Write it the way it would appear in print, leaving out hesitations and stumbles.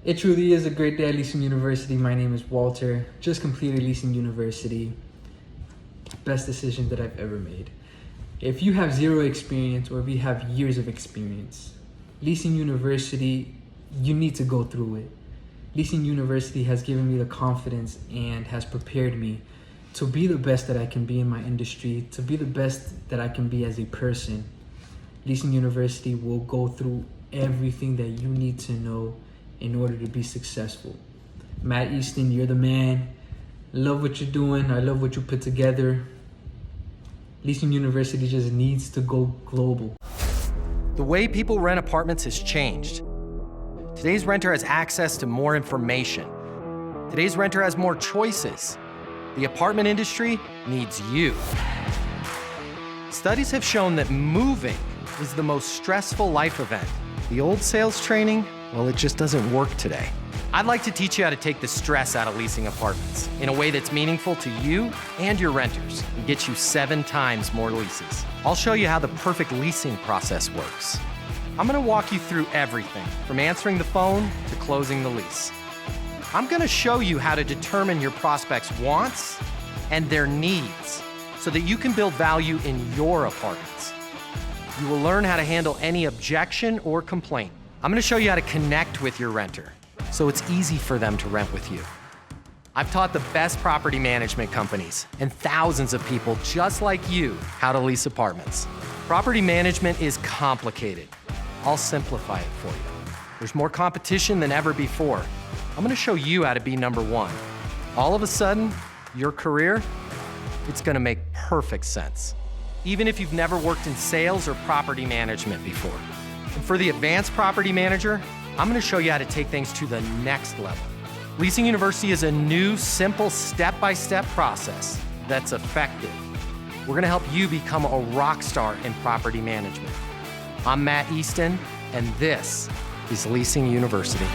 It truly is a great day at Leasing University. My name is Walter. Just completed Leasing University. Best decision that I've ever made. If you have zero experience or if you have years of experience, Leasing University, you need to go through it. Leasing University has given me the confidence and has prepared me to be the best that I can be in my industry, to be the best that I can be as a person. Leasing University will go through everything that you need to know in order to be successful. Matt Easton, you're the man. Love what you're doing. I love what you put together. Leasing University just needs to go global. The way people rent apartments has changed. Today's renter has access to more information. Today's renter has more choices. The apartment industry needs you. Studies have shown that moving is the most stressful life event. The old sales training, well, it just doesn't work today. I'd like to teach you how to take the stress out of leasing apartments in a way that's meaningful to you and your renters and get you 7 times more leases. I'll show you how the perfect leasing process works. I'm gonna walk you through everything from answering the phone to closing the lease. I'm gonna show you how to determine your prospects' wants and their needs so that you can build value in your apartments. You will learn how to handle any objection or complaint. I'm gonna show you how to connect with your renter so it's easy for them to rent with you. I've taught the best property management companies and thousands of people just like you how to lease apartments. Property management is complicated. I'll simplify it for you. There's more competition than ever before. I'm gonna show you how to be number one. All of a sudden, your career, it's gonna make perfect sense. Even if you've never worked in sales or property management before. And for the advanced property manager, I'm gonna show you how to take things to the next level. Leasing University is a new, simple, step-by-step process that's effective. We're gonna help you become a rock star in property management. I'm Matt Easton, and this is Leasing University.